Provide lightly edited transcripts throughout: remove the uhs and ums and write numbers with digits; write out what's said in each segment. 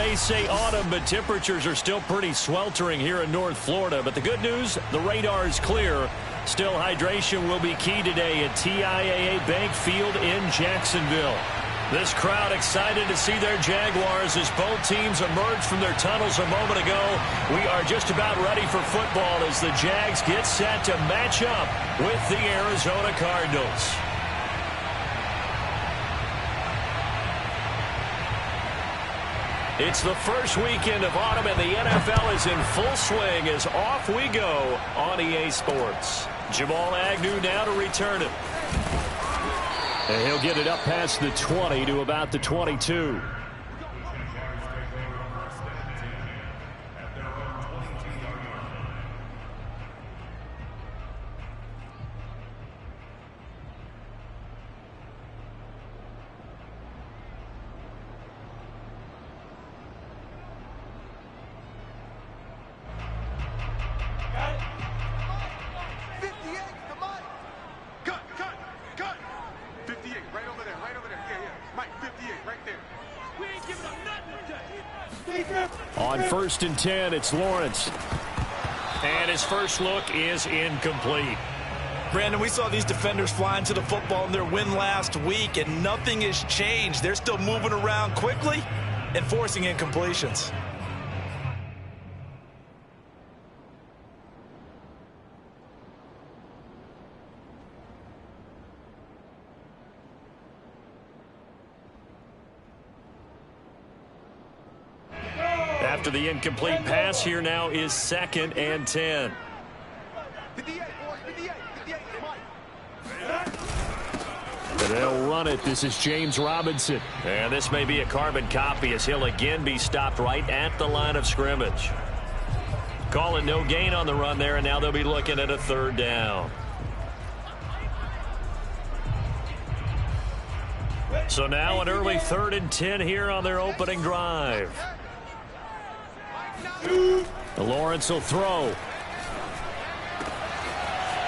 may say autumn, but temperatures are still pretty sweltering here in North Florida. But the good news, the radar is clear. Still, hydration will be key today at TIAA Bank Field in Jacksonville. This crowd excited to see their Jaguars as both teams emerged from their tunnels a moment ago. We are just about ready for football as the Jags get set to match up with the Arizona Cardinals. It's the first weekend of autumn, and the NFL is in full swing as off we go on EA Sports. Jamal Agnew now to return it. And he'll get it up past the 20 to about the 22. On 1st and 10, it's Lawrence. And his first look is incomplete. Brandon, we saw these defenders flying to the football in their win last week, and nothing has changed. They're still moving around quickly and forcing incompletions. After the incomplete pass, here now is 2nd and 10. And they'll run it. This is James Robinson. And this may be a carbon copy as he'll again be stopped right at the line of scrimmage. Calling no gain on the run there, and now they'll be looking at a 3rd down. So now an early 3rd and 10 here on their opening drive. Lawrence will throw.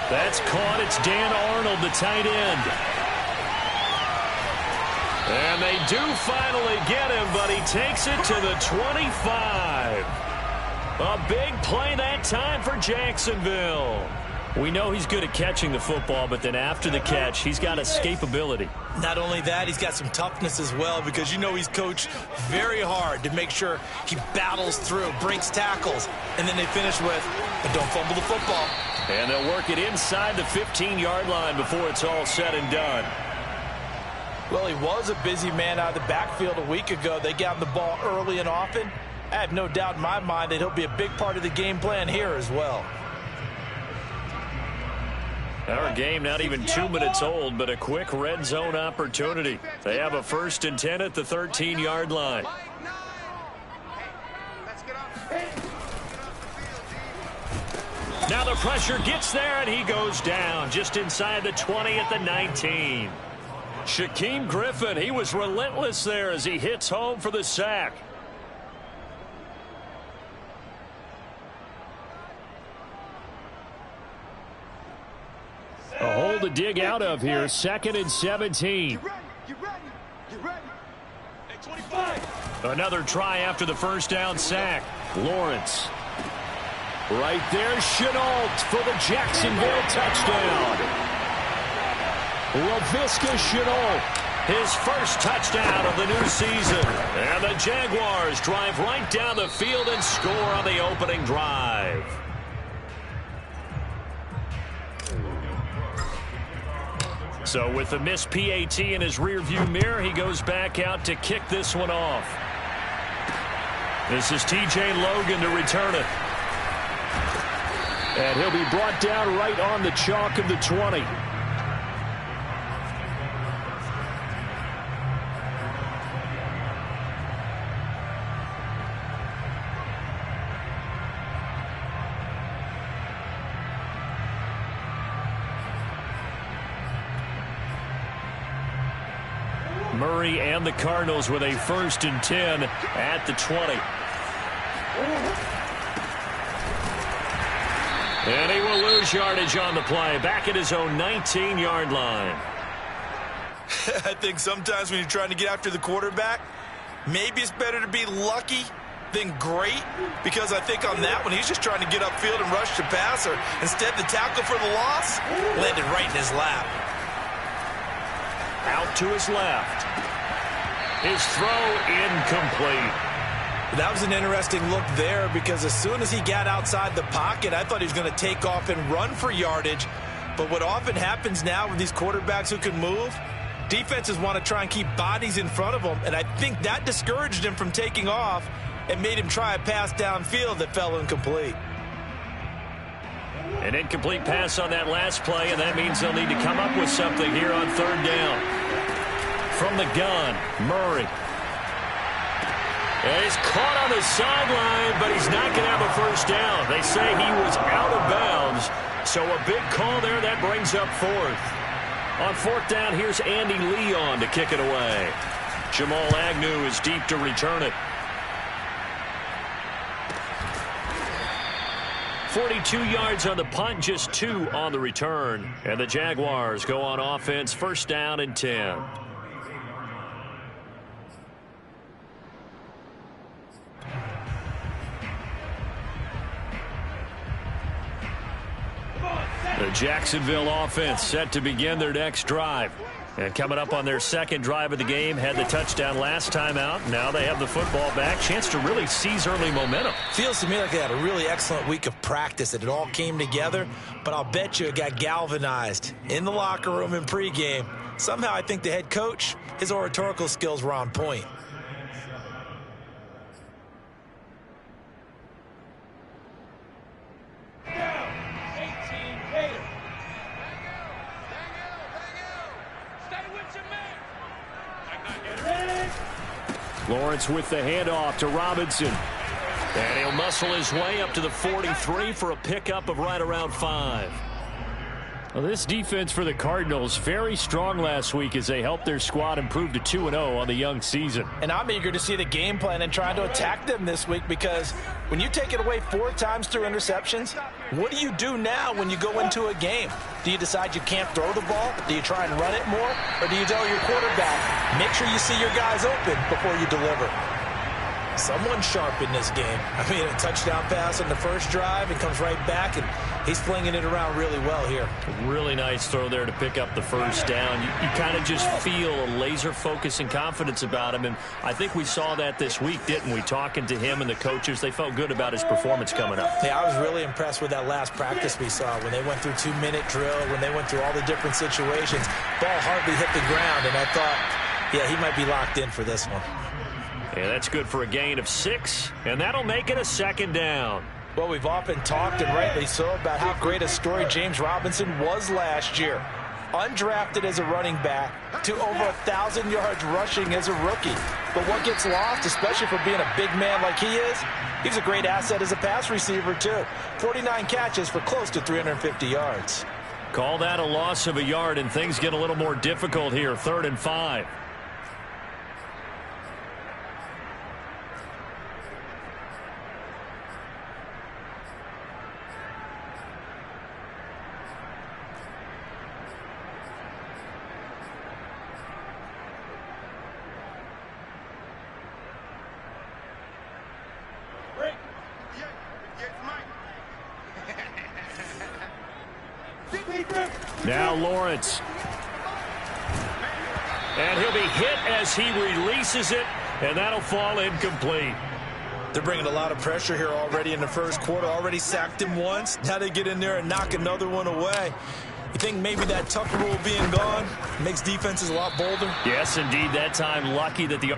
That's caught. It's Dan Arnold, the tight end. And they do finally get him, but he takes it to the 25. A big play that time for Jacksonville. We know he's good at catching the football, but then after the catch, he's got escapability. Not only that, he's got some toughness as well, because you know he's coached very hard to make sure he battles through, breaks tackles, and then they finish with, but don't fumble the football. And they'll work it inside the 15-yard line before it's all said and done. Well, he was a busy man out of the backfield a week ago. They got him the ball early and often. I have no doubt in my mind that he'll be a big part of the game plan here as well. Our game not even 2 minutes old, but a quick red zone opportunity. They have a 1st and 10 at the 13-yard line. Now the pressure gets there, and he goes down just inside the 20 at the 19. Shaquem Griffin, he was relentless there as he hits home for the sack. A hole to dig out of here. 2nd and 17. Another try after the 1st down sack. Lawrence. Right there, Chenault for the Jacksonville touchdown. Laviska Chenault, his first touchdown of the new season. And the Jaguars drive right down the field and score on the opening drive. So with the missed PAT in his rearview mirror, he goes back out to kick this one off. This is TJ Logan to return it. And he'll be brought down right on the chalk of the 20. Murray and the Cardinals with a 1st and 10 at the 20. And he will lose yardage on the play, back at his own 19-yard line. I think sometimes when you're trying to get after the quarterback, Maybe it's better to be lucky than great, because I think on that one, he's just trying to get upfield and rush the passer. Instead, the tackle for the loss landed right in his lap. Out to his left. His throw incomplete. That was an interesting look there, because as soon as he got outside the pocket, I thought he was going to take off and run for yardage. But what often happens now with these quarterbacks who can move, defenses want to try and keep bodies in front of them, and I think that discouraged him from taking off and made him try a pass downfield that fell incomplete. An incomplete pass on that last play, and that means they'll need to come up with something here on third down. From the gun, Murray. And he's caught on the sideline, but he's not going to have a first down. They say he was out of bounds, so a big call there. That brings up fourth. On fourth down, here's Andy Leon to kick it away. Jamal Agnew is deep to return it. 42 yards on the punt, just 2 on the return. And the Jaguars go on offense, first down and 10. The Jacksonville offense set to begin their next drive. And coming up on their second drive of the game, had the touchdown last time out. Now they have the football back. Chance to really seize early momentum. Feels to me like they had a really excellent week of practice, and it all came together. But I'll bet you it got galvanized in the locker room in pregame. Somehow I think the head coach, his oratorical skills were on point. Lawrence with the handoff to Robinson. And he'll muscle his way up to the 43 for a pickup of right around 5. Well, this defense for the Cardinals, very strong last week as they helped their squad improve to 2-0 on the young season. And I'm eager to see the game plan and trying to attack them this week, because when you take it away 4 times through interceptions, what do you do now when you go into a game? Do you decide you can't throw the ball? Do you try and run it more? Or do you tell your quarterback, make sure you see your guys open before you deliver? Someone sharp in this game. I mean, a touchdown pass on the first drive, and comes right back, and he's flinging it around really well here. Really nice throw there to pick up the first down. You kind of just feel a laser focus and confidence about him, and I think we saw that this week, didn't we? Talking to him and the coaches, they felt good about his performance coming up. Yeah, I was really impressed with that last practice we saw when they went through 2-minute drill, when they went through all the different situations. Ball hardly hit the ground, and I thought, yeah, he might be locked in for this one. Yeah, that's good for a gain of 6, and that'll make it a second down. Well, we've often talked, and rightly so, about how great a story James Robinson was last year. Undrafted as a running back to over 1,000 yards rushing as a rookie. But what gets lost, especially for being a big man like he is, he's a great asset as a pass receiver, too. 49 catches for close to 350 yards. Call that a loss of a yard, and things get a little more difficult here, 3rd and 5. Now Lawrence. And he'll be hit as he releases it, and that'll fall incomplete. They're bringing a lot of pressure here already in the first quarter. Already sacked him once. Now they get in there and knock another one away. You think maybe that Tucker rule being gone makes defenses a lot bolder? Yes, indeed. That time lucky that the...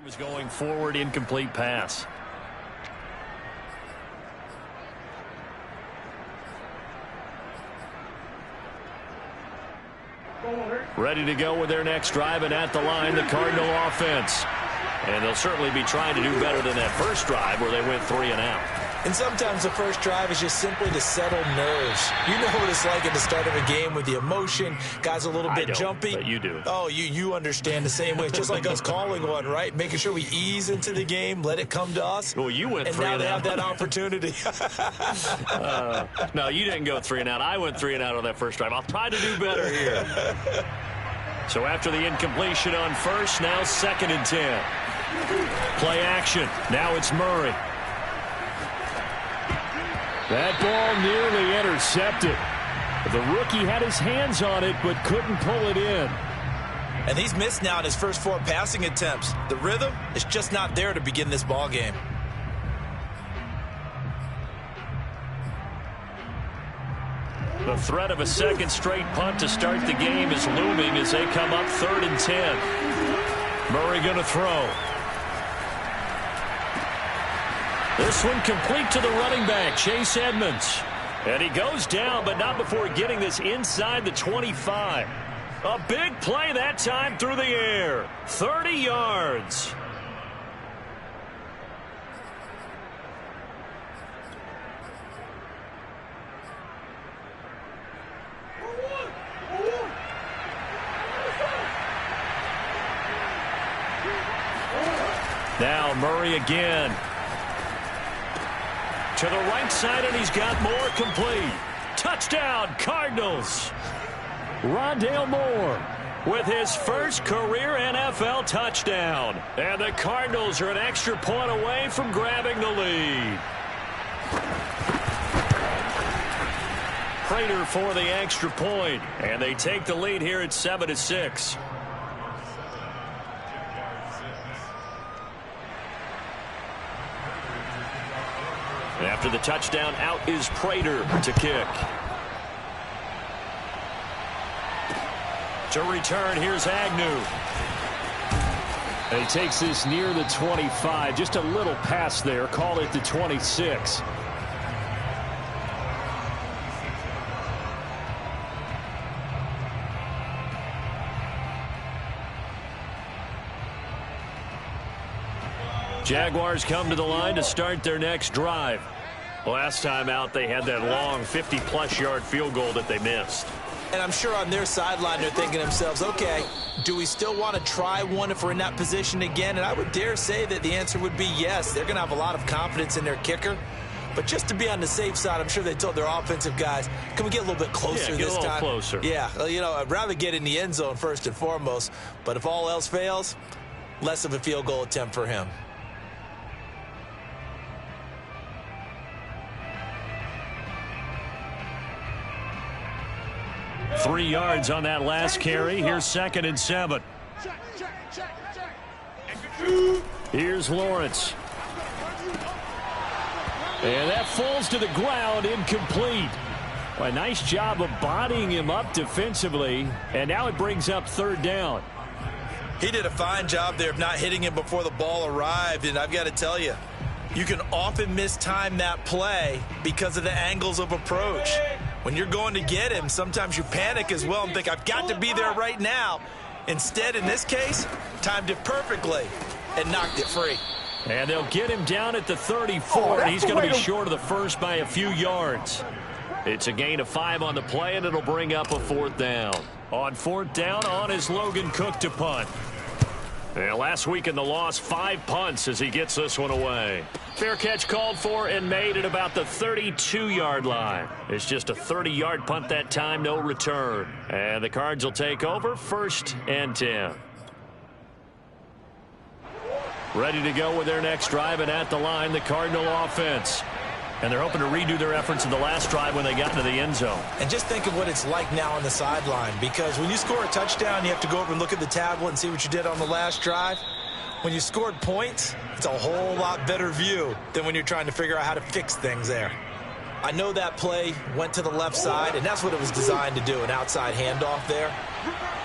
Was going forward, incomplete pass. Ready to go with their next drive, and at the line, the Cardinal offense. And they'll certainly be trying to do better than that first drive where they went 3 and out. And sometimes the first drive is just simply to settle nerves. You know what it's like at the start of a game with the emotion. Guys a little bit jumpy. But you do. Oh, you understand the same way. It's just like us calling one, right? Making sure we ease into the game, let it come to us. Well, you went 3 and out. And now out. they have that opportunity. No, you didn't go 3 and out. I went 3 and out on that first drive. I'll try to do better here. So after the incompletion on first, now 2nd and 10. Play action. Now it's Murray. That ball nearly intercepted. The rookie had his hands on it but couldn't pull it in. And he's missed now in his first 4 passing attempts. The rhythm is just not there to begin this ball game. The threat of a second straight punt to start the game is looming as they come up 3rd and 10. Murray going to throw. This one complete to the running back, Chase Edmonds. And he goes down, but not before getting this inside the 25. A big play that time through the air. 30 yards. Now Murray again. To the right side, and he's got more complete. Touchdown, Cardinals. Rondale Moore with his first career NFL touchdown. And the Cardinals are an extra point away from grabbing the lead. Prater for the extra point, and they take the lead here at 7-6. After the touchdown, out is Prater to kick. To return, here's Agnew. And he takes this near the 25. Just a little pass there. Call it the 26. Jaguars come to the line to start their next drive. Last time out, they had that long 50-plus yard field goal that they missed. And I'm sure on their sideline, they're thinking to themselves, okay, do we still want to try one if we're in that position again? And I would dare say that the answer would be yes. They're going to have a lot of confidence in their kicker. But just to be on the safe side, I'm sure they told their offensive guys, can we get a little bit closer this time? Closer. Yeah, well, you know, I'd rather get in the end zone first and foremost. But if all else fails, less of a field goal attempt for him. 3 yards on that last carry. Here's 2nd and 7. Here's Lawrence. And that falls to the ground, incomplete. Well, a nice job of bodying him up defensively. And now it brings up 3rd down. He did a fine job there of not hitting him before the ball arrived. And I've got to tell you, you can often mistime that play because of the angles of approach. When you're going to get him, sometimes you panic as well and think, I've got to be there right now. Instead, in this case, timed it perfectly and knocked it free. And they'll get him down at the 34. And he's going to be short of the first by a few yards. It's a gain of 5 on the play, and it'll bring up a 4th down. On 4th down, on is Logan Cook to punt. And last week in the loss, 5 punts as he gets this one away. Fair catch called for and made at about the 32-yard line. It's just a 30-yard punt that time, no return. And the Cards will take over 1st and 10. Ready to go with their next drive, and at the line, the Cardinal offense. And they're hoping to redo their efforts in the last drive when they got into the end zone. And just think of what it's like now on the sideline, because when you score a touchdown, you have to go over and look at the tablet and see what you did on the last drive. When you scored points, it's a whole lot better view than when you're trying to figure out how to fix things there. I know that play went to the left side, and that's what it was designed to do, an outside handoff there.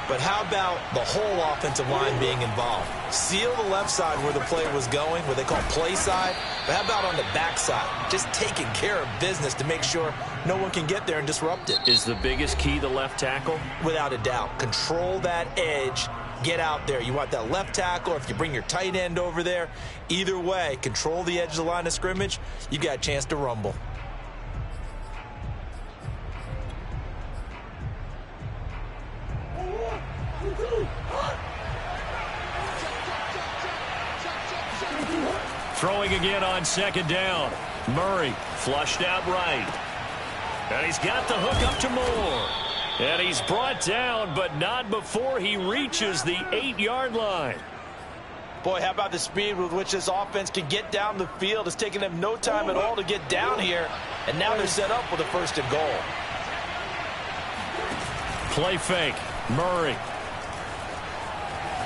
But how about the whole offensive line being involved? Seal the left side where the play was going, what they call play side. But how about on the back side? Just taking care of business to make sure no one can get there and disrupt it. Is the biggest key the left tackle? Without a doubt. Control that edge. Get out there. You want that left tackle, or if you bring your tight end over there. Either way, control the edge of the line of scrimmage. You got a chance to rumble. Throwing again on second down. Murray flushed out right. And he's got the hook up to Moore. And he's brought down, but not before he reaches the 8-yard line. Boy, how about the speed with which this offense can get down the field? It's taken them no time at all to get down here. And now they're set up with a 1st and goal. Play fake. Murray.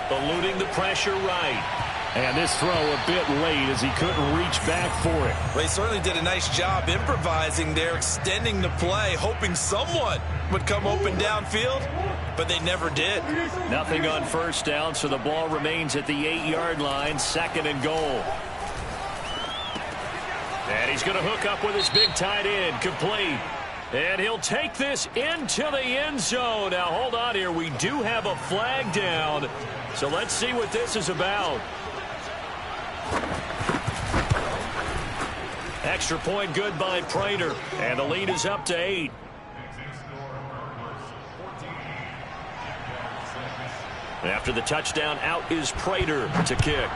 Eluding the pressure right. And this throw a bit late as he couldn't reach back for it. Well, he certainly did a nice job improvising there, extending the play, hoping someone would come open downfield, but they never did. Nothing on 1st down, so the ball remains at the 8-yard line, 2nd and goal. And he's going to hook up with his big tight end, complete. And he'll take this into the end zone. Now, hold on here. We do have a flag down, so let's see what this is about. Extra point good by Prater, and the lead is up to 8. After the touchdown, out is Prater to kick.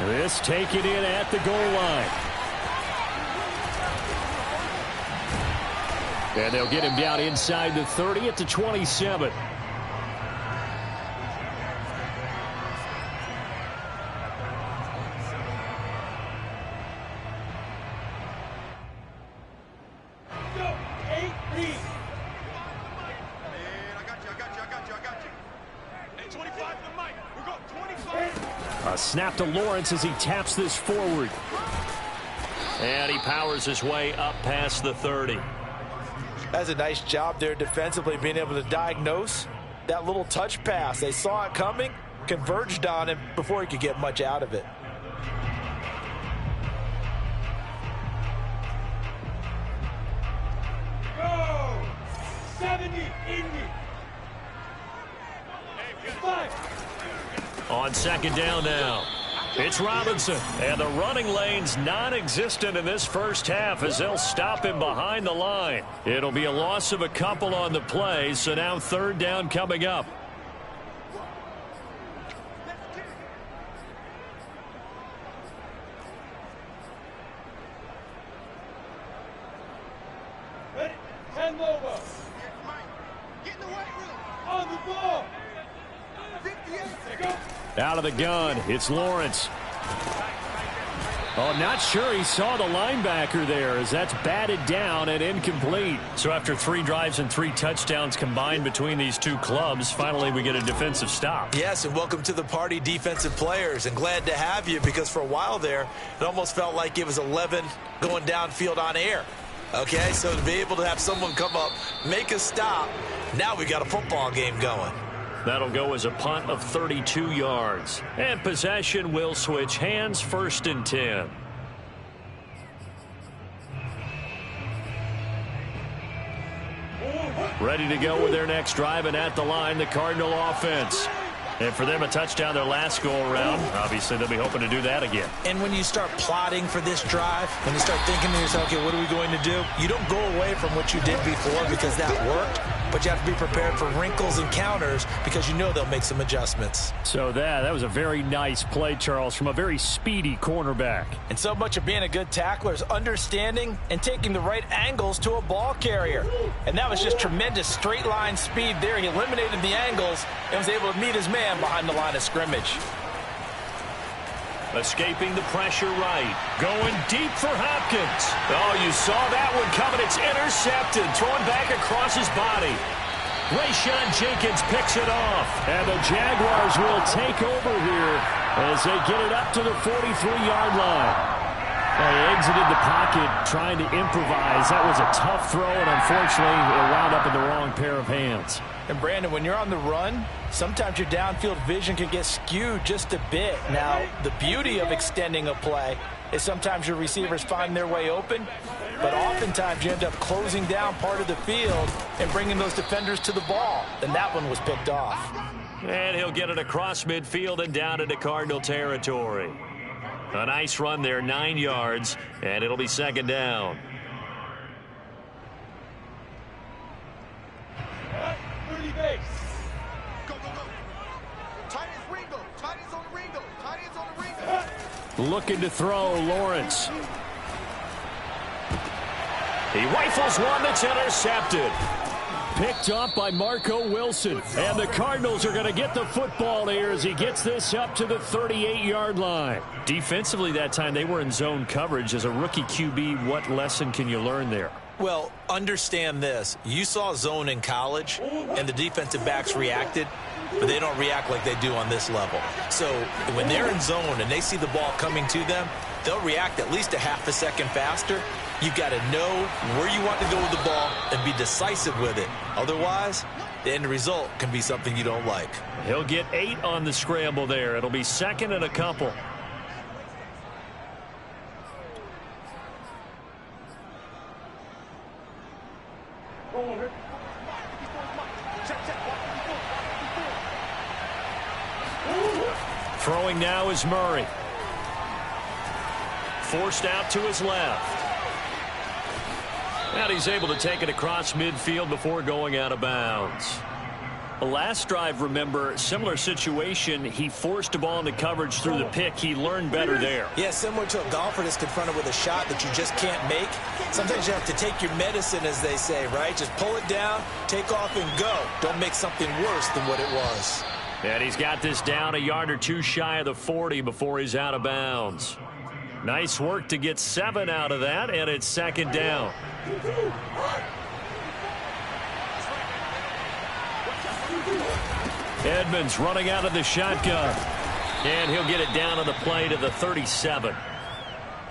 This taken in at the goal line. And they'll get him down inside the 30 at the 27. A snap to Lawrence as he taps this forward. And he powers his way up past the 30. That's a nice job there defensively, being able to diagnose that little touch pass. They saw it coming, converged on him before he could get much out of it. Go! 70, 80. 5. On 2nd down now. It's Robinson, and the running lane's non-existent in this first half as they'll stop him behind the line. It'll be a loss of a couple on the play, so now 3rd down coming up. Ready? 10 over. Get in the weight room. On the ball. 58. Go. Out of the gun, it's Lawrence. Oh, not sure he saw the linebacker there as that's batted down and incomplete. So after 3 drives and 3 touchdowns combined between these two clubs, finally we get a defensive stop. Yes, and welcome to the party, defensive players, and glad to have you, because for a while there, it almost felt like it was 11 going downfield on air. Okay, so to be able to have someone come up, make a stop, now we got a football game going. That'll go as a punt of 32 yards. And possession will switch hands, 1st and 10. Ready to go with their next drive, and at the line, the Cardinal offense. And for them, a touchdown their last go-around. Obviously, they'll be hoping to do that again. And when you start plotting for this drive, when you start thinking to yourself, okay, what are we going to do? You don't go away from what you did before because that worked, but you have to be prepared for wrinkles and counters because you know they'll make some adjustments. So that was a very nice play, Charles, from a very speedy cornerback. And so much of being a good tackler is understanding and taking the right angles to a ball carrier. And that was just tremendous straight line speed there. He eliminated the angles and was able to meet his man behind the line of scrimmage. Escaping the pressure right. Going deep for Hopkins. Oh, you saw that one coming. It's intercepted. Thrown back across his body. Rayshawn Jenkins picks it off. And the Jaguars will take over here as they get it up to the 43-yard line. He exited the pocket trying to improvise. That was a tough throw, and unfortunately, it wound up in the wrong pair of hands. And Brandon, when you're on the run, sometimes your downfield vision can get skewed just a bit. Now, the beauty of extending a play is sometimes your receivers find their way open, but oftentimes you end up closing down part of the field and bringing those defenders to the ball. And that one was picked off. And he'll get it across midfield and down into Cardinal territory. A nice run there, 9 yards, and it'll be second down. Early base. Go, go, go. Tight ends Ringo. Tight ends on Ringo. Tight ends on the Ringo. Looking to throw, Lawrence. He rifles one that's intercepted. Picked up by Marco Wilson. And the Cardinals are going to get the football here as he gets this up to the 38-yard line. Defensively that time, they were in zone coverage. As a rookie QB, what lesson can you learn there? Well, understand this. You saw zone in college, and the defensive backs reacted, but they don't react like they do on this level. So when they're in zone and they see the ball coming to them, they'll react at least a half a second faster. You've got to know where you want to go with the ball and be decisive with it. Otherwise, the end result can be something you don't like. He'll get 8 on the scramble there. It'll be second and a couple. Throwing now is Murray. Forced out to his left. And he's able to take it across midfield before going out of bounds. The last drive, remember, similar situation. He forced the ball into coverage through the pick. He learned better there. Yeah, similar to a golfer that's confronted with a shot that you just can't make. Sometimes you have to take your medicine, as they say, right? Just pull it down, take off, and go. Don't make something worse than what it was. And he's got this down a yard or two shy of the 40 before he's out of bounds. Nice work to get 7 out of that, and it's second down. Edmonds running out of the shotgun. And he'll get it down on the play to the 37.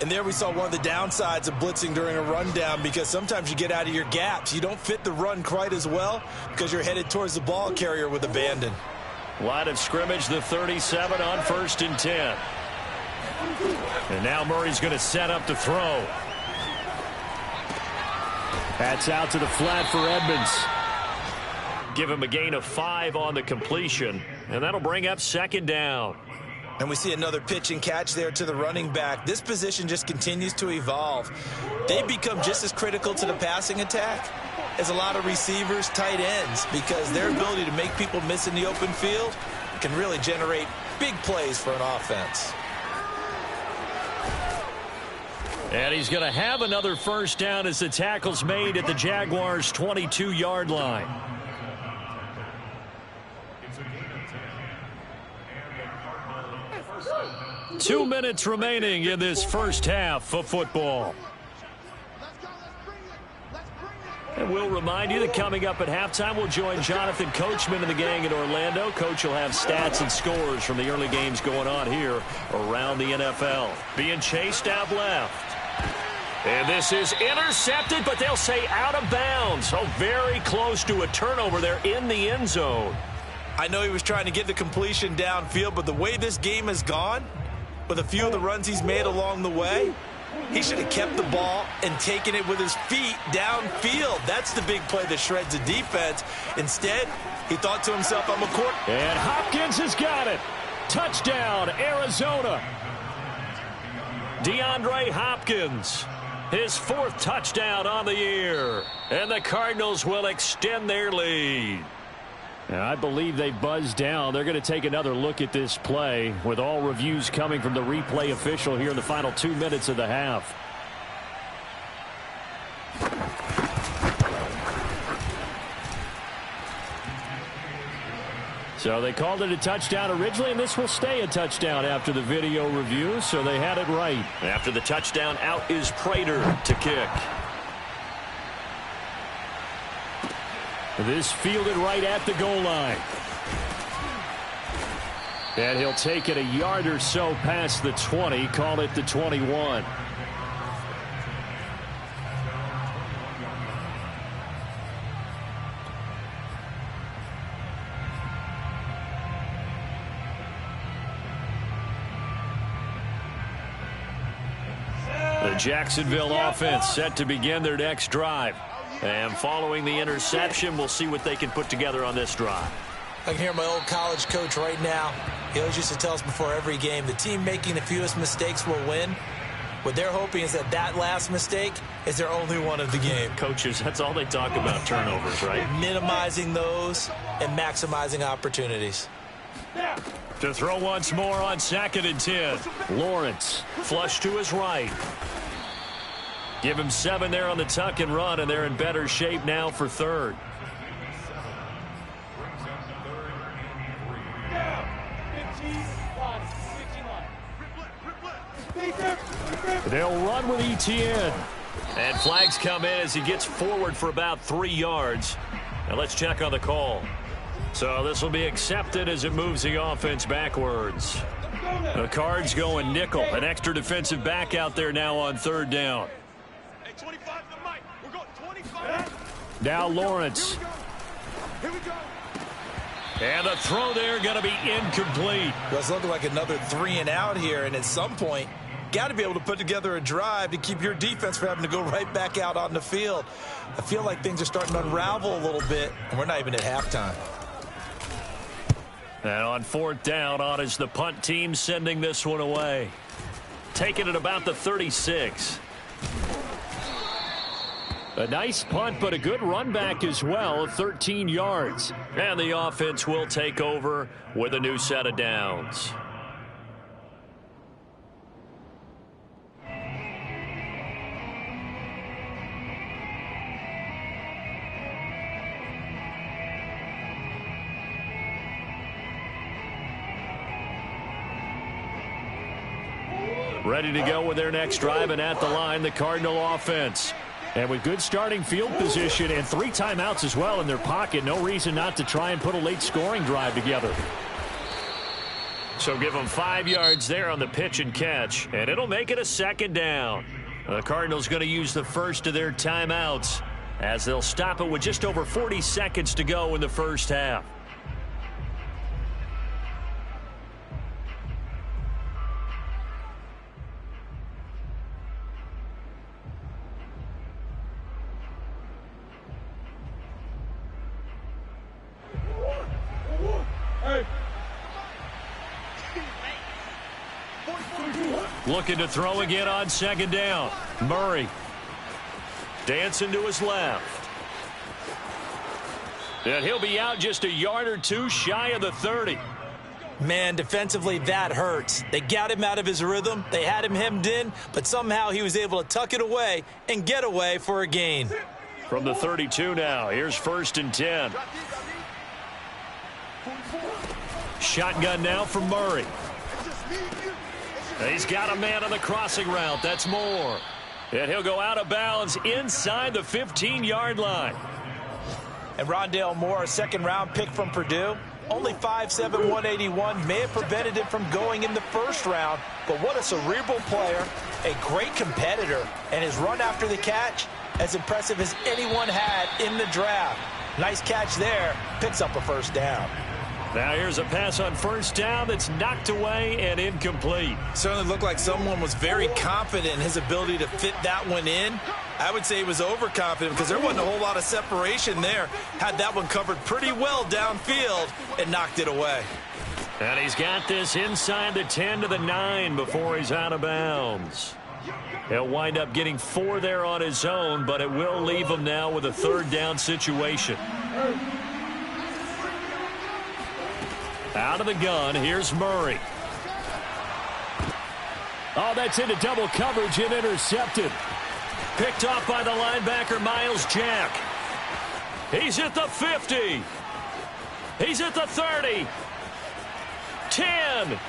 And there we saw one of the downsides of blitzing during a rundown, because sometimes you get out of your gaps. You don't fit the run quite as well because you're headed towards the ball carrier with abandon. Line of scrimmage, the 37 on 1st and 10. And now Murray's going to set up to throw. That's out to the flat for Edmonds. Give him a gain of 5 on the completion, and that'll bring up second down. And we see another pitch and catch there to the running back. This position just continues to evolve. They become just as critical to the passing attack as a lot of receivers, tight ends, because their ability to make people miss in the open field can really generate big plays for an offense. And he's going to have another first down as the tackle's made at the Jaguars' 22-yard line. Two minutes remaining in this first half of football. And we'll remind you that coming up at halftime, we'll join Jonathan Coachman and the gang in Orlando. Coach will have stats and scores from the early games going on here around the NFL. Being chased out left. And this is intercepted, but they'll say out of bounds. So very close to a turnover there in the end zone. I know he was trying to get the completion downfield, but the way this game has gone, with a few of the runs he's made along the way, he should have kept the ball and taken it with his feet downfield. That's the big play that shreds the defense. Instead, he thought to himself, I'm a quarterback. And Hopkins has got it. Touchdown, Arizona. DeAndre Hopkins, his 4th touchdown on the year. And the Cardinals will extend their lead. And I believe they buzzed down. They're going to take another look at this play with all reviews coming from the replay official here in the final 2 minutes of the half. So they called it a touchdown originally, and this will stay a touchdown after the video review, so they had it right. After the touchdown, out is Prater to kick. This fielded right at the goal line. And he'll take it a yard or so past the 20, call it the 21. The Jacksonville offense set to begin their next drive. And following the interception, we'll see what they can put together on this drive. I can hear my old college coach right now. He always used to tell us before every game, the team making the fewest mistakes will win. What they're hoping is that last mistake is their only one of the game. Coaches, that's all they talk about, turnovers, right? Minimizing those and maximizing opportunities. To throw once more on 2nd and 10. Lawrence, flush to his right. Give him 7 there on the tuck and run, and they're in better shape now for 3rd. They'll run with ETN. And flags come in as he gets forward for about 3 yards. Now let's check on the call. So this will be accepted as it moves the offense backwards. The Cards going nickel. An extra defensive back out there now on 3rd down. Hey, 25 to the mic. We're going 25. Now Lawrence. Here we go. And the throw there going to be incomplete. Well, it's looking like another 3 and out here, and at some point, got to be able to put together a drive to keep your defense from having to go right back out on the field. I feel like things are starting to unravel a little bit, and we're not even at halftime. And on 4th down, on is the punt team sending this one away. Taking it about the 36. A nice punt, but a good run back as well, 13 yards. And the offense will take over with a new set of downs. Ready to go with their next drive, and at the line, the Cardinal offense. And with good starting field position and 3 timeouts as well in their pocket, no reason not to try and put a late scoring drive together. So give them 5 yards there on the pitch and catch, and it'll make it a 2nd down. The Cardinals going to use the first of their timeouts as they'll stop it with just over 40 seconds to go in the first half. Looking to throw again on 2nd down. Murray. Dancing to his left. And he'll be out just a yard or 2 shy of the 30. Man, defensively, that hurts. They got him out of his rhythm. They had him hemmed in, but somehow he was able to tuck it away and get away for a gain. From the 32 now, here's 1st and 10. Shotgun now from Murray. He's got a man on the crossing route. That's Moore. And he'll go out of bounds inside the 15-yard line. And Rondale Moore, a 2nd-round pick from Purdue. Only 5'7", 181. May have prevented him from going in the 1st round. But what a cerebral player, a great competitor. And his run after the catch, as impressive as anyone had in the draft. Nice catch there. Picks up a 1st down. Now here's a pass on 1st down that's knocked away and incomplete. Certainly looked like someone was very confident in his ability to fit that one in. I would say he was overconfident because there wasn't a whole lot of separation there. Had that one covered pretty well downfield and knocked it away. And he's got this inside the 10 to the 9 before he's out of bounds. He'll wind up getting 4 there on his own, but it will leave him now with a 3rd down situation. Out of the gun, here's Murray. Oh, that's into double coverage and intercepted. Picked off by the linebacker, Miles Jack. He's at the 50. He's at the 30. 10.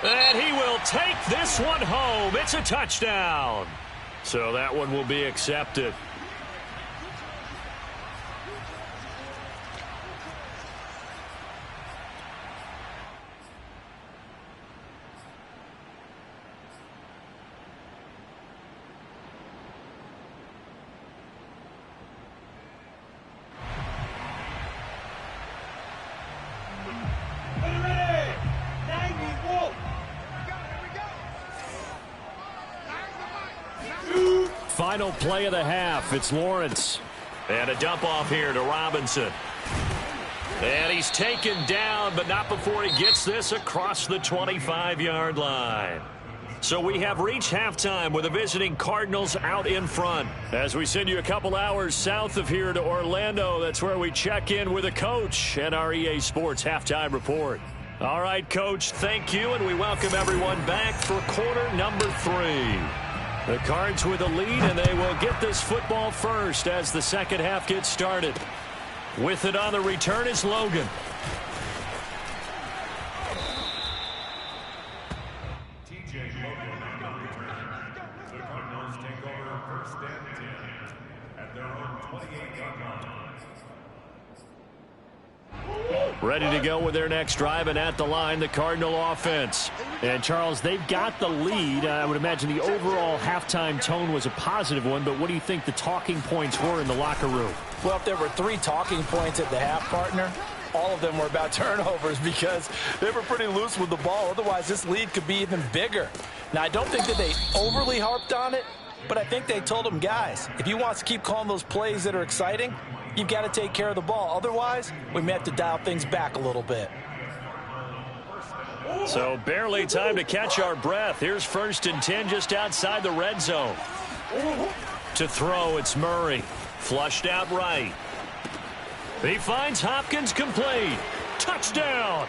And he will take this one home. It's a touchdown. So that one will be accepted. final play of the half. It's Lawrence. And a dump off here to Robinson. And he's taken down, but not before he gets this across the 25-yard line. So we have reached halftime with the visiting Cardinals out in front. As we send you a couple hours south of here to Orlando, that's where we check in with a coach and our EA Sports halftime report. All right, Coach, thank you, and we welcome everyone back for quarter number 3. The Cards with a lead, and they will get this football first as the second half gets started. With it on the return is Logan. The Cardinals take over first and 10 at their own 28-yard line. Ready to go with their next drive, and at the line, the Cardinal offense. And, Charles, they've got the lead. I would imagine the overall halftime tone was a positive one, but what do you think the talking points were in the locker room? Well, if there were 3 talking points at the half, partner, all of them were about turnovers because they were pretty loose with the ball. Otherwise, this lead could be even bigger. Now, I don't think that they overly harped on it, but I think they told them, guys, if you want us to keep calling those plays that are exciting, you've got to take care of the ball. Otherwise, we may have to dial things back a little bit. So barely time to catch our breath. Here's first and 10 just outside the red zone. To throw, it's Murray. Flushed out right. He finds Hopkins complete. Touchdown!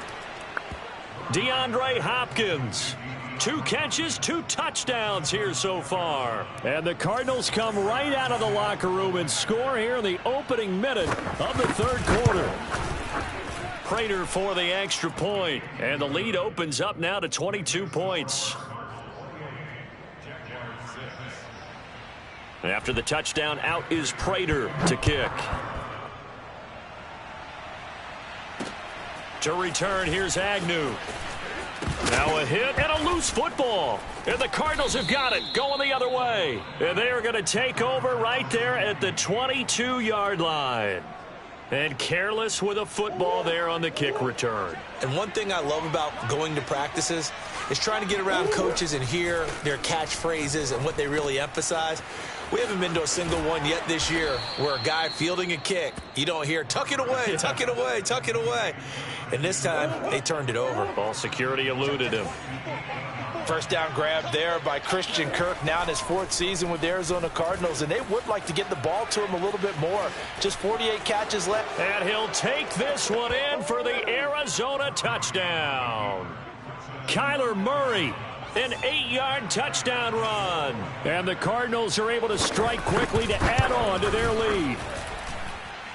DeAndre Hopkins. 2 catches, 2 touchdowns here so far. And the Cardinals come right out of the locker room and score here in the opening minute of the third quarter. Prater for the extra point. And the lead opens up now to 22 points. After the touchdown, out is Prater to kick. To return, here's Agnew. Now a hit and a loose football. And the Cardinals have got it going the other way. And they are going to take over right there at the 22-yard line. And careless with a football there on the kick return. And one thing I love about going to practices is trying to get around coaches and hear their catchphrases and what they really emphasize. We haven't been to a single one yet this year where a guy fielding a kick, you don't hear, tuck it away, tuck it away, tuck it away. And this time, they turned it over. Ball security eluded him. First down grab there by Christian Kirk, now in his 4th season with the Arizona Cardinals, and they would like to get the ball to him a little bit more. Just 48 catches left. And he'll take this one in for the Arizona touchdown. Kyler Murray, an 8-yard touchdown run. And the Cardinals are able to strike quickly to add on to their lead.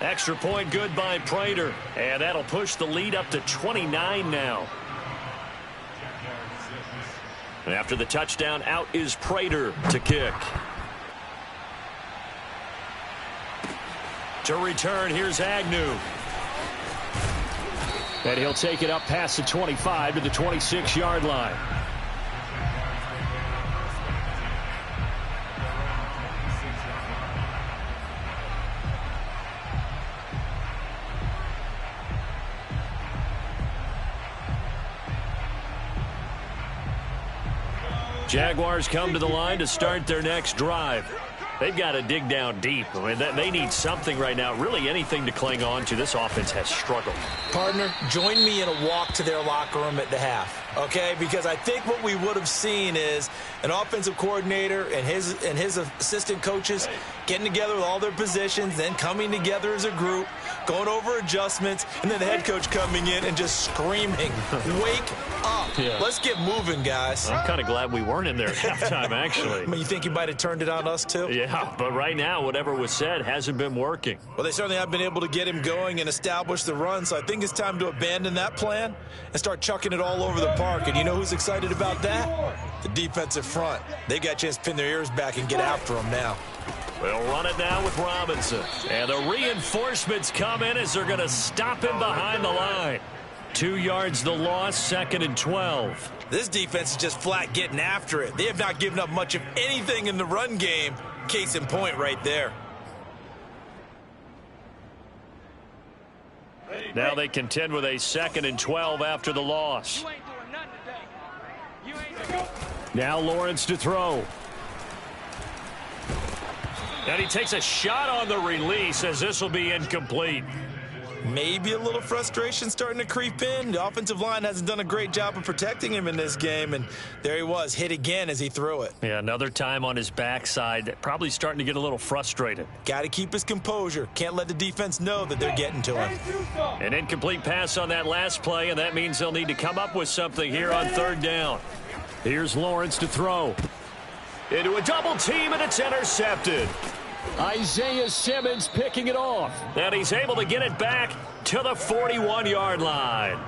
Extra point good by Prater. And that'll push the lead up to 29 now. And after the touchdown, out is Prater to kick. To return, here's Agnew. And he'll take it up past the 25 to the 26-yard line. Jaguars come to the line to start their next drive. They've got to dig down deep. I mean, they need something right now, really anything to cling on to. This offense has struggled. Partner, join me in a walk to their locker room at the half, okay? Because I think what we would have seen is an offensive coordinator and his assistant coaches getting together with all their positions, then coming together as a group, going over adjustments, and then the head coach coming in and just screaming, wake up. Yeah. Let's get moving, guys. I'm kind of glad we weren't in there at halftime, actually. I mean, you think you might have turned it on us, too? Yeah, but right now, whatever was said hasn't been working. Well, they certainly have been able to get him going and establish the run, so I think it's time to abandon that plan and start chucking it all over the park. And you know who's excited about that? The defensive front. They got a chance to pin their ears back and get after him now. They'll run it now with Robinson. And the reinforcements come in as they're going to stop him behind the line. 2 yards the loss, 2nd and 12. This defense is just flat getting after it. They have not given up much of anything in the run game. Case in point right there. Now they contend with a 2nd and 12 after the loss. Now Lawrence to throw. And he takes a shot on the release as this will be incomplete. Maybe a little frustration starting to creep in. The offensive line hasn't done a great job of protecting him in this game, and there he was, hit again as he threw it. Yeah, another time on his backside, probably starting to get a little frustrated. Got to keep his composure. Can't let the defense know that they're getting to him. An incomplete pass on that last play, and that means they'll need to come up with something here on third down. Here's Lawrence to throw. Into a double team, and it's intercepted. Isaiah Simmons picking it off. And he's able to get it back to the 41-yard line.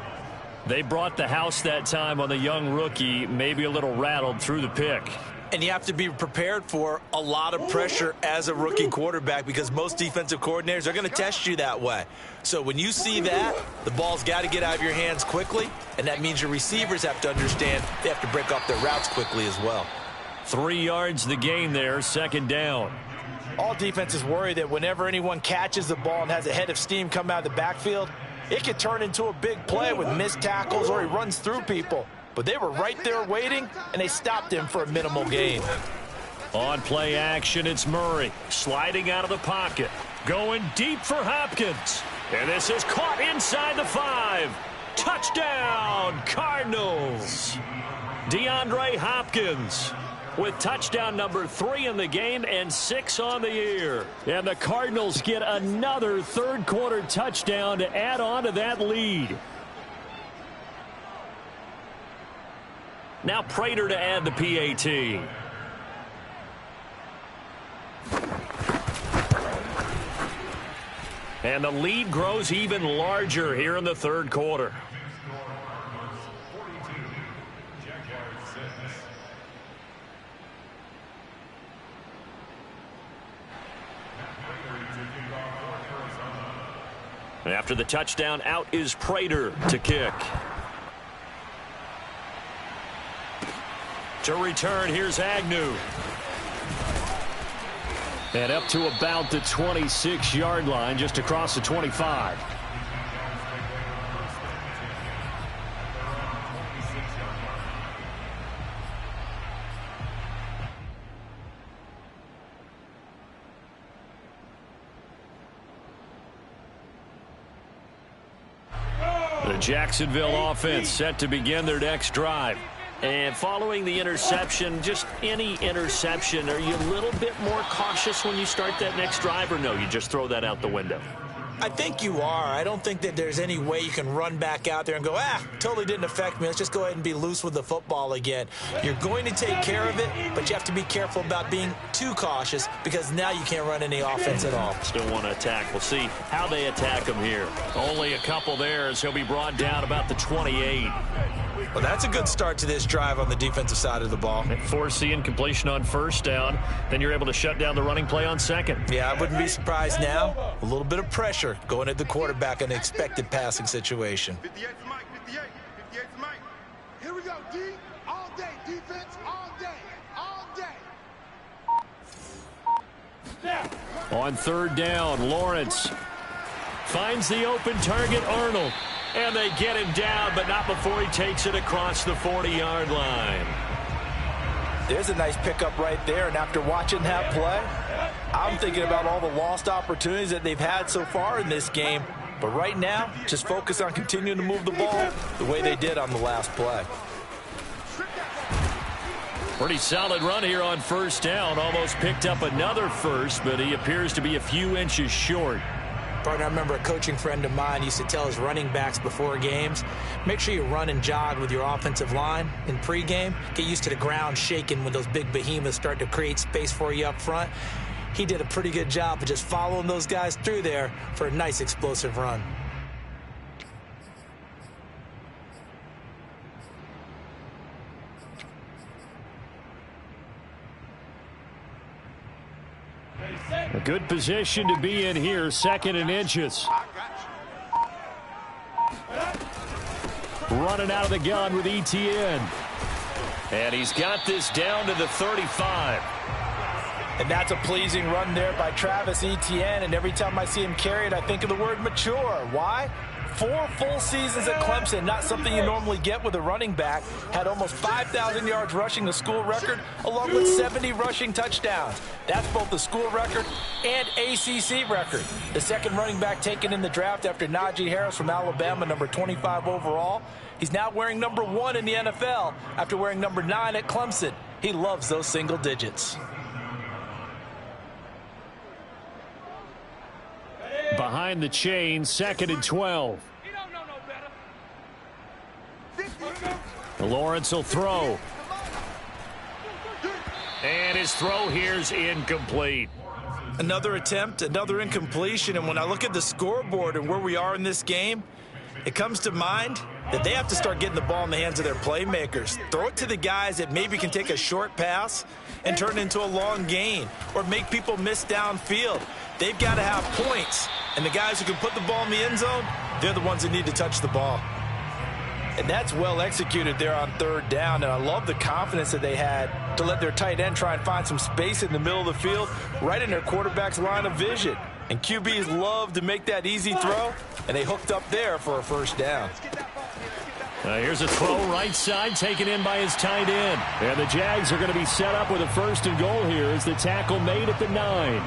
They brought the house that time on the young rookie, maybe a little rattled through the pick. And you have to be prepared for a lot of pressure as a rookie quarterback because most defensive coordinators are going to test you that way. So when you see that, the ball's got to get out of your hands quickly, and that means your receivers have to understand they have to break off their routes quickly as well. 3 yards the gain there, second down. All defenses worry that whenever anyone catches the ball and has a head of steam come out of the backfield, it could turn into a big play with missed tackles or he runs through people. But they were right there waiting, and they stopped him for a minimal gain. On play action, it's Murray sliding out of the pocket, going deep for Hopkins. And this is caught inside the 5. Touchdown, Cardinals. DeAndre Hopkins with touchdown number 3 in the game and 6 on the year. And the Cardinals get another third-quarter touchdown to add on to that lead. Now Prater to add the PAT. And the lead grows even larger here in the third quarter. After the touchdown, out is Prater to kick. To return, here's Agnew. And up to about the 26-yard line, just across the 25. The Jacksonville offense set to begin their next drive. And following the interception, just any interception, are you a little bit more cautious when you start that next drive, or no, you just throw that out the window? I think you are. I don't think that there's any way you can run back out there and go, totally didn't affect me. Let's just go ahead and be loose with the football again. You're going to take care of it, but you have to be careful about being too cautious because now you can't run any offense at all. Still want to attack. We'll see how they attack him here. Only a couple there as he'll be brought down about the 28. Well, that's a good start to this drive on the defensive side of the ball. Force the incompletion on first down. Then you're able to shut down the running play on second. Yeah, I wouldn't be surprised now. A little bit of pressure going at the quarterback in an expected passing situation. 58's Mike, 58's Mike. Here we go, D. All day, defense, all day, all day. On third down, Lawrence finds the open target, Arnold. And they get him down, but not before he takes it across the 40-yard line. There's a nice pickup right there, and after watching that play, I'm thinking about all the lost opportunities that they've had so far in this game. But right now, just focus on continuing to move the ball the way they did on the last play. Pretty solid run here on first down. Almost picked up another first, but he appears to be a few inches short. Partner, I remember a coaching friend of mine used to tell his running backs before games, make sure you run and jog with your offensive line in pregame. Get used to the ground shaking when those big behemoths start to create space for you up front. He did a pretty good job of just following those guys through there for a nice explosive run. A good position to be in here, second and inches. Running out of the gun with ETN. And he's got this down to the 35. And that's a pleasing run there by Travis Etienne. And every time I see him carry it, I think of the word mature. Why? 4 full seasons at Clemson, not something you normally get with a running back. Had almost 5,000 yards rushing, the school record, along with 70 rushing touchdowns. That's both the school record and ACC record. The second running back taken in the draft after Najee Harris from Alabama, number 25 overall. He's now wearing number 1 in the NFL after wearing number 9 at Clemson. He loves those single digits. Behind the chain, 2nd and 12. Lawrence will throw. And his throw here's incomplete. Another attempt, another incompletion. And when I look at the scoreboard and where we are in this game, it comes to mind that they have to start getting the ball in the hands of their playmakers. Throw it to the guys that maybe can take a short pass and turn it into a long gain or make people miss downfield. They've got to have points. And the guys who can put the ball in the end zone, they're the ones that need to touch the ball. And that's well executed there on 3rd down. And I love the confidence that they had to let their tight end try and find some space in the middle of the field, right in their quarterback's line of vision. And QBs love to make that easy throw, and they hooked up there for a 1st down. Here's a throw right side taken in by his tight end. And the Jags are going to be set up with a 1st and goal here as the tackle made at the 9.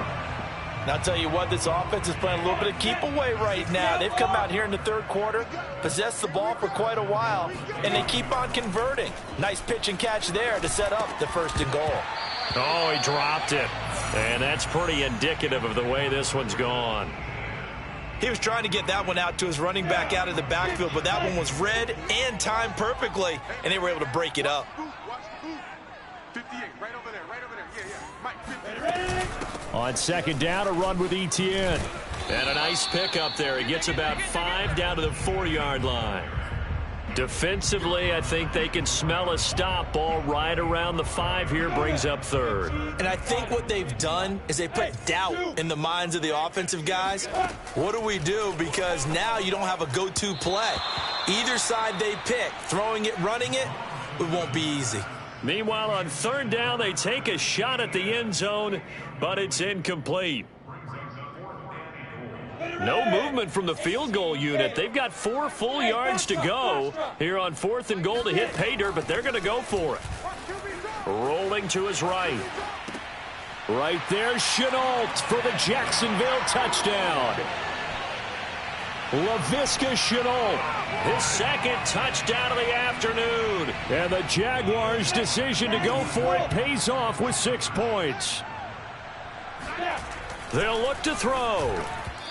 And I'll tell you what, this offense is playing a little bit of keep away right now. They've come out here in the 3rd quarter, possessed the ball for quite a while, and they keep on converting. Nice pitch and catch there to set up the 1st and goal. Oh, he dropped it. And that's pretty indicative of the way this one's gone. He was trying to get that one out to his running back out of the backfield, but that one was read and timed perfectly, and they were able to break it up. 58, right over there, right over there. Yeah. Mike, 58. On 2nd down, a run with Etienne. And a nice pickup there. He gets about 5 down to the 4-yard line. Defensively, I think they can smell a stop. Ball right around the 5 here, brings up 3rd. And I think what they've done is they put doubt in the minds of the offensive guys. What do we do? Because now you don't have a go-to play. Either side they pick, throwing it, running it, it won't be easy. Meanwhile, on 3rd down, they take a shot at the end zone, but it's incomplete. No movement from the field goal unit. They've got 4 full yards to go here on 4th and goal to hit pay dirt, but they're going to go for it. Rolling to his right. Right there, Chenault for the Jacksonville touchdown. LaVisca Chenault, his 2nd touchdown of the afternoon. And the Jaguars' decision to go for it pays off with 6 points. They'll look to throw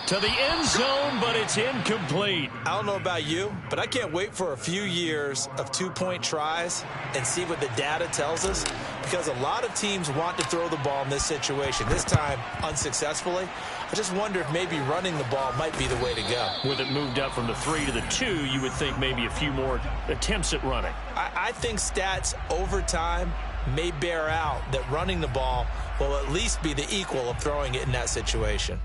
to the end zone, but it's incomplete. I don't know about you, but I can't wait for a few years of 2-point tries and see what the data tells us, because a lot of teams want to throw the ball in this situation, this time unsuccessfully. I just wonder if maybe running the ball might be the way to go. With it moved up from the 3 to the 2, you would think maybe a few more attempts at running. I think stats over time may bear out that running the ball will at least be the equal of throwing it in that situation.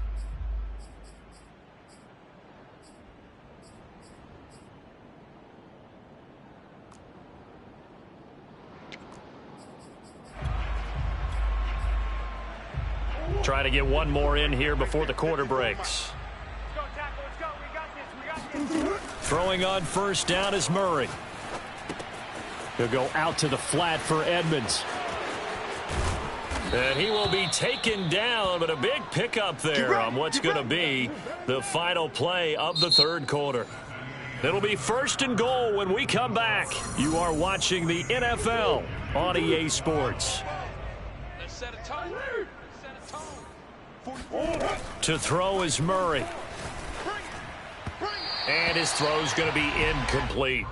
Try to get one more in here before the quarter breaks. Throwing on 1st down is Murray. He'll go out to the flat for Edmonds. And he will be taken down, but a big pickup there on what's going to be the final play of the 3rd quarter. It'll be 1st and goal when we come back. You are watching the NFL on EA Sports. Let's set a tone. To throw is Murray. And his throw's going to be incomplete.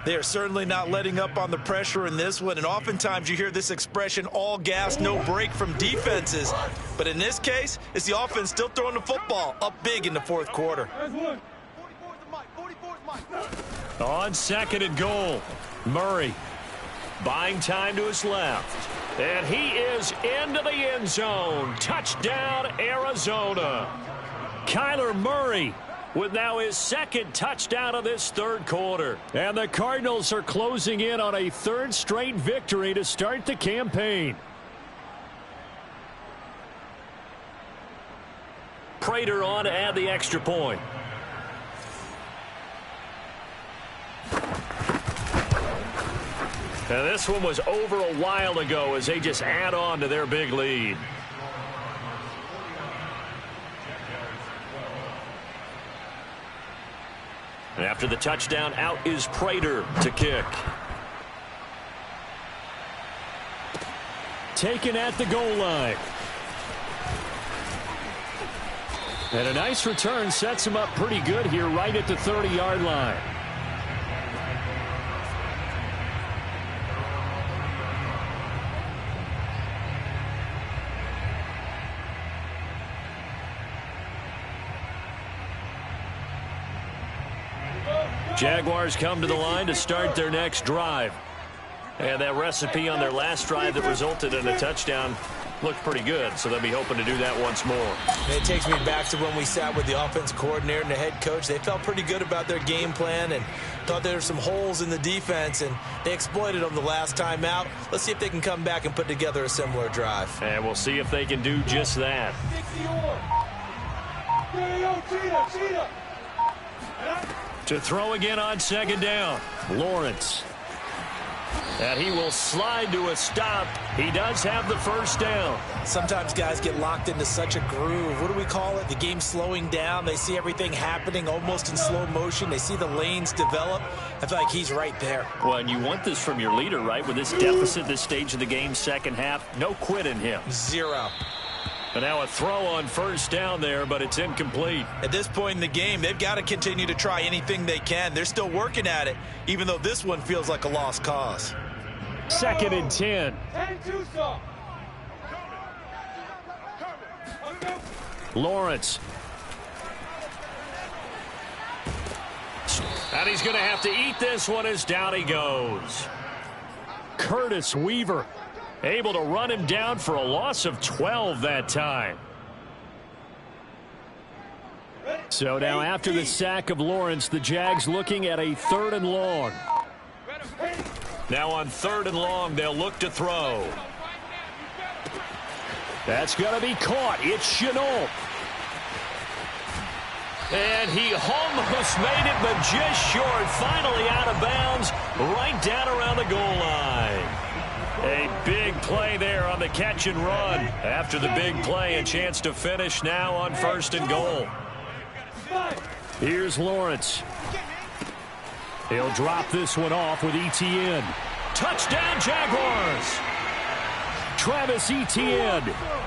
They are certainly not letting up on the pressure in this one, and oftentimes you hear this expression, all gas, no break from defenses. But in this case, it's the offense still throwing the football up big in the 4th quarter. On 2nd and goal, Murray buying time to his left. And he is into the end zone. Touchdown, Arizona. Kyler Murray with now his 2nd touchdown of this 3rd quarter. And the Cardinals are closing in on a 3rd straight victory to start the campaign. Prater on to add the extra point. And this one was over a while ago as they just add on to their big lead. And after the touchdown, out is Prater to kick. Taken at the goal line. And a nice return sets him up pretty good here right at the 30-yard line. Jaguars come to the line to start their next drive. And that recipe on their last drive that resulted in a touchdown looked pretty good, so they'll be hoping to do that once more. It takes me back to when we sat with the offense coordinator and the head coach. They felt pretty good about their game plan and thought there were some holes in the defense, and they exploited them the last time out. Let's see if they can come back and put together a similar drive. And we'll see if they can do just that. To throw again on second down, Lawrence. And he will slide to a stop. He does have the first down. Sometimes guys get locked into such a groove. What do we call it? The game slowing down. They see everything happening almost in slow motion. They see the lanes develop. I feel like he's right there. Well, and you want this from your leader, right? With this deficit, this stage of the game, second half, no quit in him. Zero. And now a throw on first down there, but it's incomplete. At this point in the game, they've got to continue to try anything they can. They're still working at it, even though this one feels like a lost cause. 2nd and 10. Lawrence. And he's going to have to eat this one as down he goes. Curtis Weaver able to run him down for a loss of 12 that time. So now after the sack of Lawrence, the Jags looking at a 3rd and long. Now on 3rd and long, they'll look to throw. That's going to be caught. It's Chenault. And he almost made it, but just short. Finally out of bounds, right down around the goal line. A big play there on the catch and run. After the big play, a chance to finish now on 1st and goal. Here's Lawrence. He'll drop this one off with Etienne. Touchdown, Jaguars! Travis Etienne,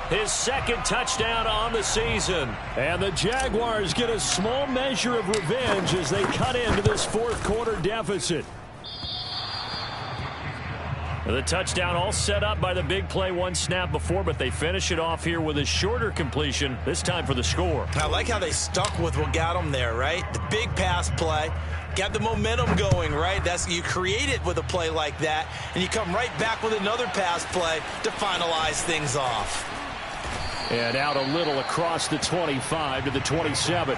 his 2nd touchdown on the season. And the Jaguars get a small measure of revenge as they cut into this 4th quarter deficit. The touchdown all set up by the big play one snap before, but they finish it off here with a shorter completion, this time for the score. I like how they stuck with what got them there, right? The big pass play. Got the momentum going, right? You create it with a play like that, and you come right back with another pass play to finalize things off. And out a little across the 25 to the 27.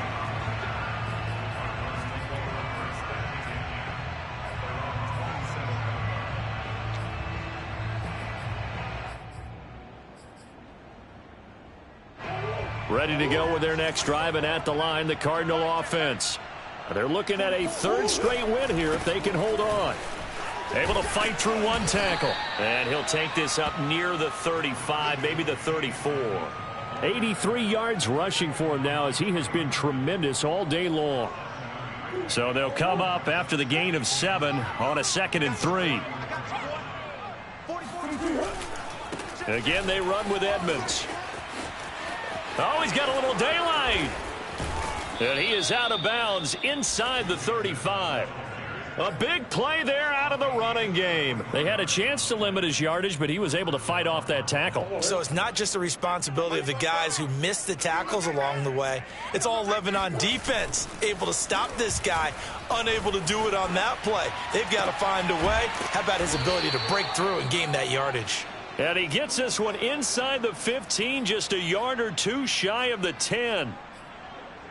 Ready to go with their next drive, and at the line, the Cardinal offense. They're looking at a 3rd straight win here if they can hold on. Able to fight through one tackle. And he'll take this up near the 35, maybe the 34. 83 yards rushing for him now as he has been tremendous all day long. So they'll come up after the gain of 7 on a 2nd and 3. Again, they run with Edmonds. Oh, he's got a little daylight. And he is out of bounds inside the 35. A big play there out of the running game. They had a chance to limit his yardage, but he was able to fight off that tackle. So it's not just the responsibility of the guys who missed the tackles along the way. It's all 11 on defense, able to stop this guy, unable to do it on that play. They've got to find a way. How about his ability to break through and gain that yardage? And he gets this one inside the 15, just a yard or two shy of the 10.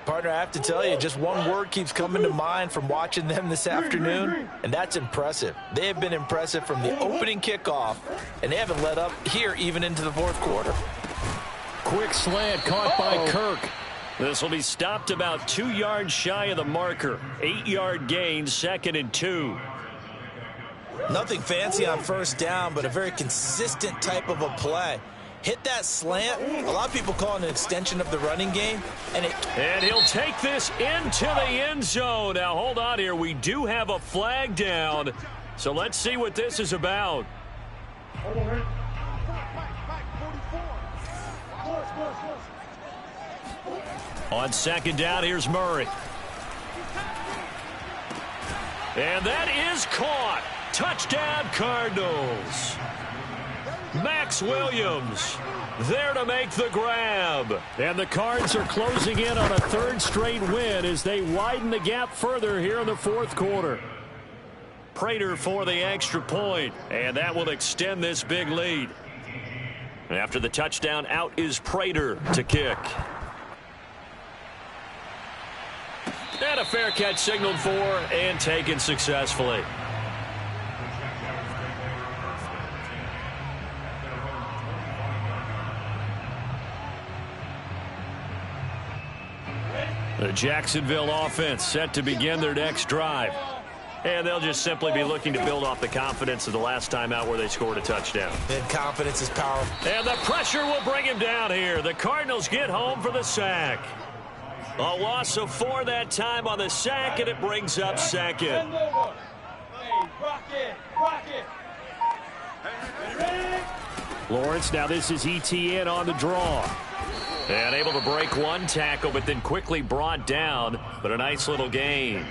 Partner, I have to tell you, just one word keeps coming to mind from watching them this afternoon, and that's impressive. They have been impressive from the opening kickoff, and they haven't let up here even into the 4th quarter. Quick slant caught by Kirk. This will be stopped about 2 yards shy of the marker. 8-yard gain, 2nd and 2. Nothing fancy on first down, but a very consistent type of a play. Hit that slant. A lot of people call it an extension of the running game. And he'll take this into the end zone. Now, hold on here. We do have a flag down. So let's see what this is about. On second down, here's Murray. And that is caught. Touchdown, Cardinals. Max Williams there to make the grab. And the Cards are closing in on a third straight win as they widen the gap further here in the fourth quarter. Prater for the extra point, and that will extend this big lead. After the touchdown, out is Prater to kick. And a fair catch signaled for and taken successfully. The Jacksonville offense set to begin their next drive. And they'll just simply be looking to build off the confidence of the last time out where they scored a touchdown. And confidence is powerful. And the pressure will bring him down here. The Cardinals get home for the sack. A loss of 4 that time on the sack, and it brings up second. Lawrence, now this is ETN on the draw. And able to break one tackle, but then quickly brought down. But a nice little gain.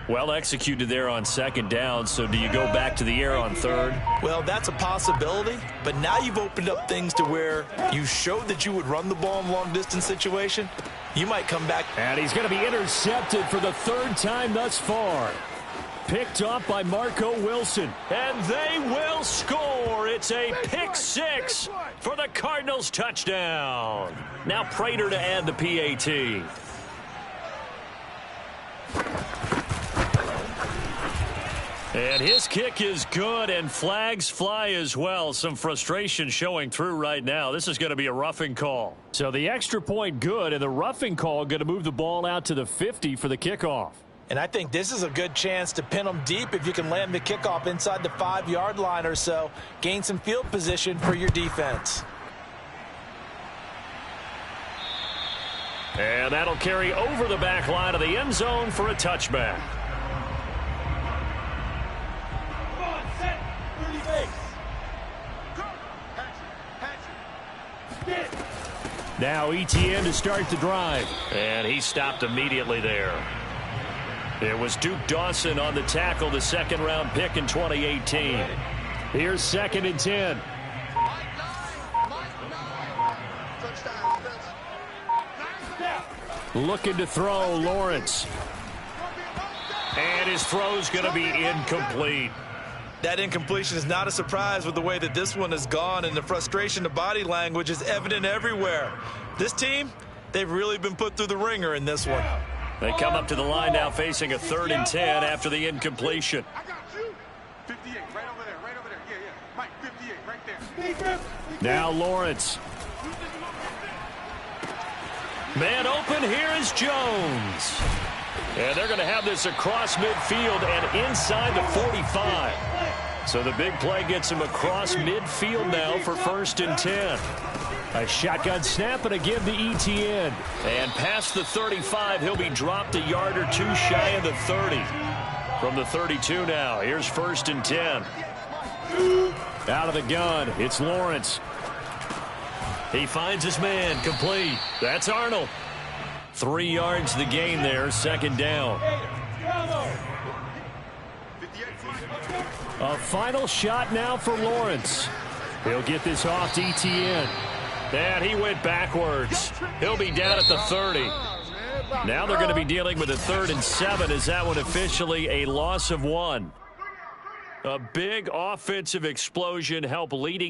Well executed there on second down, so do you go back to the air on third? Well, that's a possibility, but now you've opened up things to where you showed that you would run the ball in long-distance situation. You might come back. And he's going to be intercepted for the third time thus far. Picked off by Marco Wilson. And they will score. It's a pick six for the Cardinals touchdown. Now Prater to add the PAT. And his kick is good, and flags fly as well. Some frustration showing through right now. This is going to be a roughing call. So the extra point good, and the roughing call going to move the ball out to the 50 for the kickoff. And I think this is a good chance to pin them deep if you can land the kickoff inside the 5-yard line or so. Gain some field position for your defense. And that'll carry over the back line of the end zone for a touchback. Now ETN to start the drive. And he stopped immediately there. It was Duke Dawson on the tackle, the second-round pick in 2018. Here's 2nd and 10. Looking to throw, Lawrence. And his throw's going to be incomplete. That incompletion is not a surprise with the way that this one has gone, and the frustration of body language is evident everywhere. This team, they've really been put through the ringer in this one. They come up to the line now facing a 3rd and 10 after the incompletion. I got you. 58, right over there, right over there. Yeah, yeah. Mike, 58, right there. Now Lawrence. Man open, here is Jones. And they're going to have this across midfield and inside the 45. So the big play gets him across midfield now for 1st and 10. A shotgun snap and a give to ETN. And past the 35, he'll be dropped a yard or 2 shy of the 30. From the 32 now, here's 1st and 10. Out of the gun, it's Lawrence. He finds his man, complete. That's Arnold. 3 yards the gain there, 2nd down. A final shot now for Lawrence. He'll get this off to ETN. And he went backwards. He'll be down at the 30. Now they're going to be dealing with a 3rd and 7 as that one officially a loss of 1. A big offensive explosion helped leading